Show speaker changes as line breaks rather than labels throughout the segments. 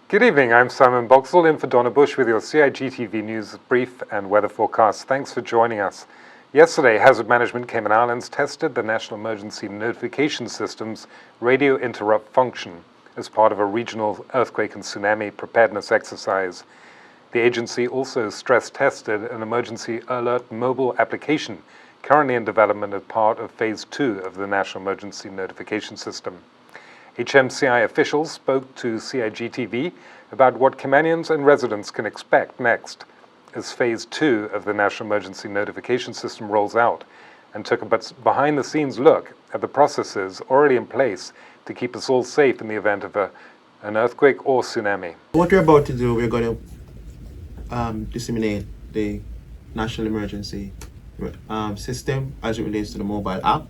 Good evening, I'm Simon Boxall in for Donna Bush with your CIGTV News Brief and Weather Forecast. Thanks for joining us. Yesterday, Hazard Management Cayman Islands tested the National Emergency Notification System's radio interrupt function as part of a regional earthquake and tsunami preparedness exercise. The agency also stress-tested an emergency alert mobile application currently in development as part of Phase 2 of the National Emergency Notification System. HMCI officials spoke to CIGTV about what Caymanians and residents can expect next as Phase 2 of the National Emergency Notification System rolls out, and took a behind-the-scenes look at the processes already in place to keep us all safe in the event of an earthquake or tsunami.
What we're about to do, we're going to disseminate the National Emergency System as it relates to the mobile app.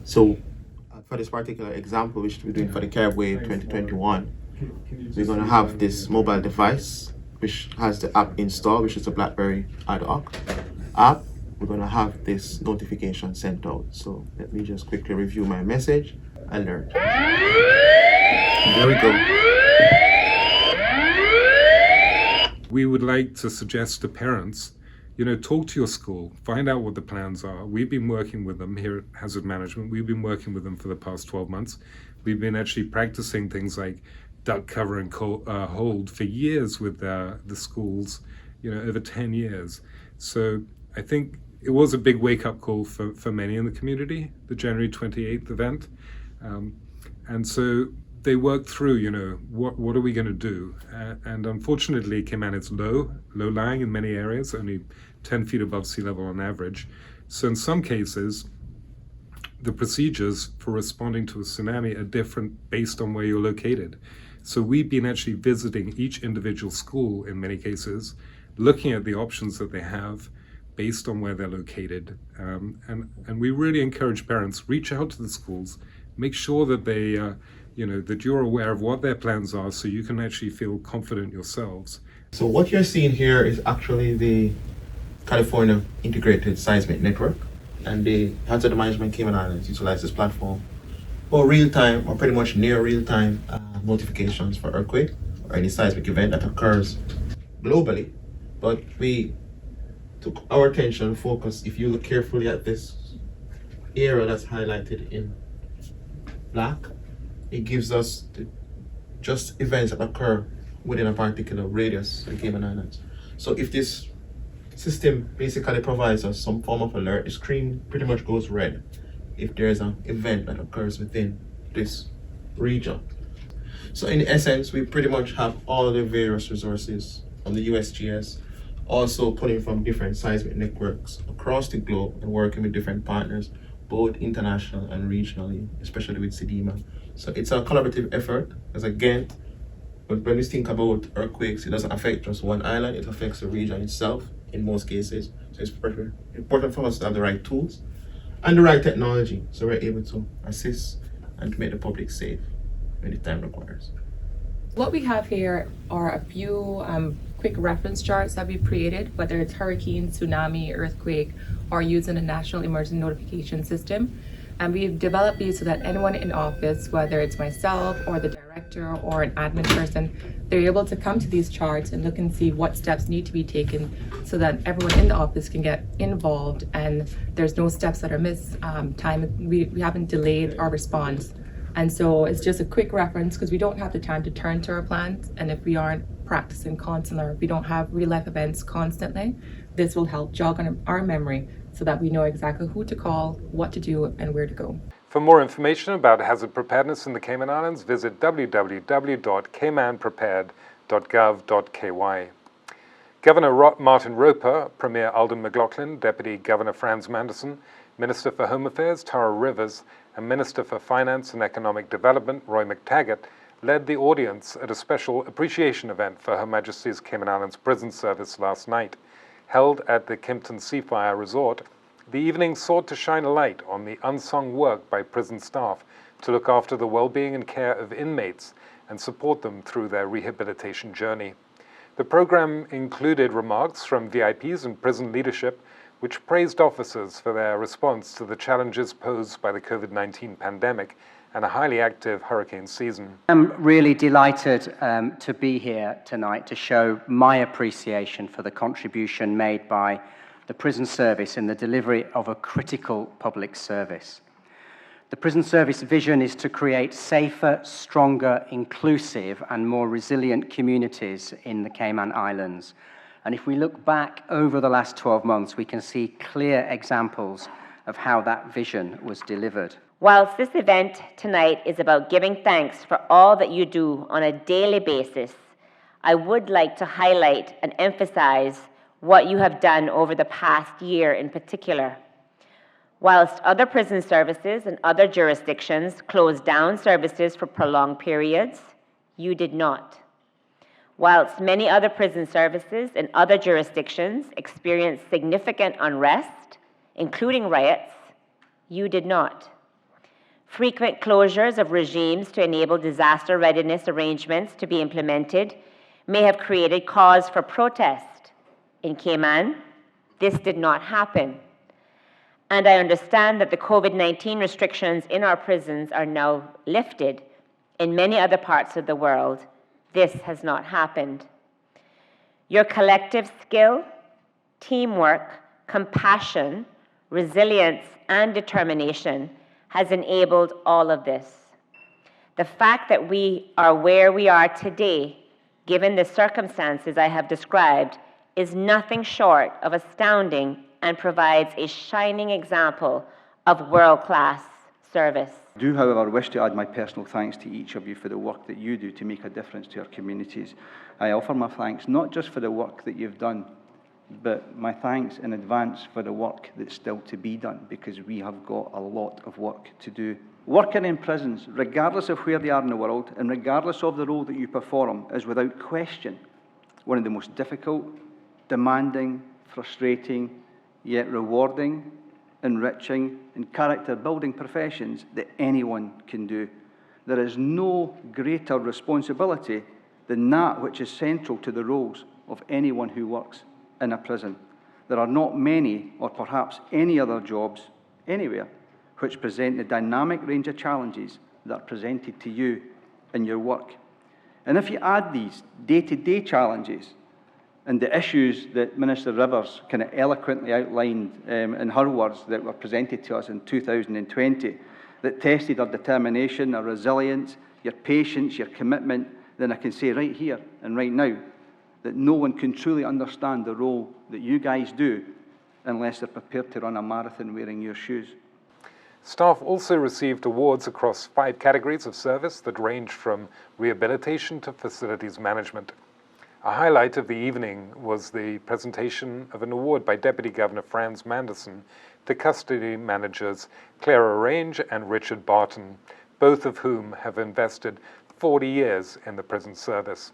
So for this particular example, which we're doing for the Carib Wave 2021, we're going to have this mobile device which has the app installed, which is a BlackBerry ad hoc app. We're going to have this notification sent out. So let me just quickly review my message. Alert. There we go.
We would like to suggest to parents, talk to your school, find out what the plans are. We've been working with them here at Hazard Management. We've been working with them for the past 12 months. We've been actually practicing things like duck cover and hold for years with the schools, over 10 years. So I think it was a big wake-up call for many in the community, the January 28th event. And so they worked through, what are we going to do? And unfortunately, Cayman is low-lying in many areas, only 10 feet above sea level on average. So in some cases, the procedures for responding to a tsunami are different based on where you're located. So we've been actually visiting each individual school in many cases, looking at the options that they have based on where they're located. And we really encourage parents, reach out to the schools, make sure that they that you're aware of what their plans are so you can actually feel confident yourselves.
So what you're seeing here is actually the California Integrated Seismic Network, and the Hazard Management Cayman Islands utilize this platform for real-time or pretty much near real-time notifications for earthquake or any seismic event that occurs globally. But we took our attention focus, if you look carefully at this area that's highlighted in black, it gives us just events that occur within a particular radius of the Cayman Islands. So if this system basically provides us some form of alert, the screen pretty much goes red if there's an event that occurs within this region. So in essence, we pretty much have all of the various resources from the USGS, also pulling from different seismic networks across the globe and working with different partners, both international and regionally, especially with SEDEMA. So it's a collaborative effort, as again, but when we think about earthquakes, it doesn't affect just one island, it affects the region itself in most cases. So it's important for us to have the right tools and the right technology so we're able to assist and to make the public safe when the time requires.
What we have here are a few quick reference charts that we've created, whether it's hurricane, tsunami, earthquake, or using a national emergency notification system. And we've developed these so that anyone in office, whether it's myself or the director or an admin person, they're able to come to these charts and look and see what steps need to be taken so that everyone in the office can get involved and there's no steps that are missed. We haven't delayed our response. And so it's just a quick reference because we don't have the time to turn to our plans. And if we aren't practicing constantly, or if we don't have real life events constantly, this will help jog on our memory so that we know exactly who to call, what to do, and where to go.
For more information about hazard preparedness in the Cayman Islands, visit www.caymanprepared.gov.ky. Governor Martin Roper, Premier Alden McLaughlin, Deputy Governor Franz Manderson, Minister for Home Affairs Tara Rivers, and Minister for Finance and Economic Development Roy McTaggart led the audience at a special appreciation event for Her Majesty's Cayman Islands Prison Service last night. Held at the Kimpton Seafire Resort, the evening sought to shine a light on the unsung work by prison staff to look after the well-being and care of inmates and support them through their rehabilitation journey. The program included remarks from VIPs and prison leadership, which praised officers for their response to the challenges posed by the COVID-19 pandemic and a highly active hurricane season.
I'm really delighted to be here tonight to show my appreciation for the contribution made by the prison service in the delivery of a critical public service. The prison service vision is to create safer, stronger, inclusive, and more resilient communities in the Cayman Islands. And if we look back over the last 12 months, we can see clear examples of how that vision was delivered.
Whilst this event tonight is about giving thanks for all that you do on a daily basis, I would like to highlight and emphasize what you have done over the past year in particular. Whilst other prison services and other jurisdictions closed down services for prolonged periods, you did not. Whilst many other prison services in other jurisdictions experienced significant unrest, including riots, you did not. Frequent closures of regimes to enable disaster readiness arrangements to be implemented may have created cause for protest. In Cayman, this did not happen. And I understand that the COVID-19 restrictions in our prisons are now lifted. In many other parts of the world, this has not happened. Your collective skill, teamwork, compassion, resilience, and determination has enabled all of this. The fact that we are where we are today, given the circumstances I have described, is nothing short of astounding and provides a shining example of world-class service.
I do, however, wish to add my personal thanks to each of you for the work that you do to make a difference to our communities. I offer my thanks not just for the work that you've done, but my thanks in advance for the work that's still to be done, because we have got a lot of work to do. Working in prisons, regardless of where they are in the world, and regardless of the role that you perform, is without question one of the most difficult, demanding, frustrating, yet rewarding, enriching, and character-building professions that anyone can do. There is no greater responsibility than that which is central to the roles of anyone who works in a prison. There are not many, or perhaps any other jobs anywhere, which present the dynamic range of challenges that are presented to you in your work. And if you add these day-to-day challenges and the issues that Minister Rivers kind of eloquently outlined in her words that were presented to us in 2020, that tested our determination, our resilience, your patience, your commitment, then I can say right here and right now that no one can truly understand the role that you guys do unless they're prepared to run a marathon wearing your shoes.
Staff also received awards across 5 categories of service that ranged from rehabilitation to facilities management. A highlight of the evening was the presentation of an award by Deputy Governor Franz Manderson to custody managers Clara Range and Richard Barton, both of whom have invested 40 years in the prison service.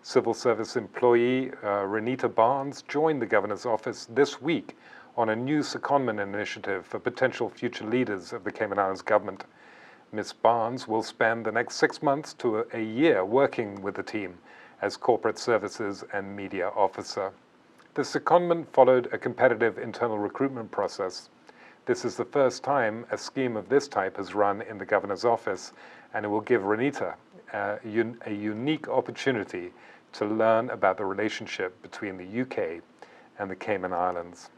Civil service employee Renita Barnes joined the Governor's office this week on a new secondment initiative for potential future leaders of the Cayman Islands government. Ms. Barnes will spend the next 6 months to a year working with the team as corporate services and media officer. The secondment followed a competitive internal recruitment process. This is the first time a scheme of this type has run in the Governor's office, and it will give Renita a unique opportunity to learn about the relationship between the UK and the Cayman Islands.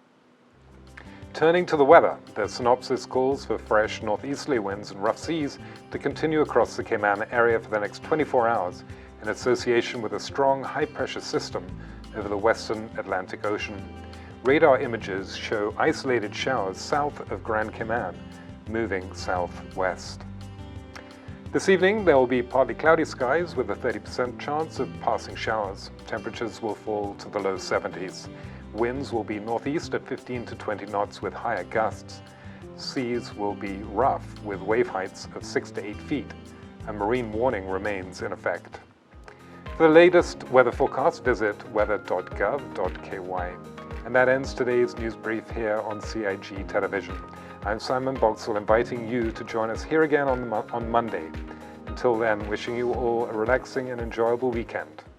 Turning to the weather, the synopsis calls for fresh northeasterly winds and rough seas to continue across the Cayman area for the next 24 hours in association with a strong high-pressure system over the western Atlantic Ocean. Radar images show isolated showers south of Grand Cayman, moving southwest. This evening, there will be partly cloudy skies with a 30% chance of passing showers. Temperatures will fall to the low 70s. Winds will be northeast at 15 to 20 knots with higher gusts. Seas will be rough with wave heights of 6 to 8 feet. A marine warning remains in effect. For the latest weather forecast, visit weather.gov.ky. And that ends today's news brief here on CIG Television. I'm Simon Boxall, inviting you to join us here again on Monday. Until then, wishing you all a relaxing and enjoyable weekend.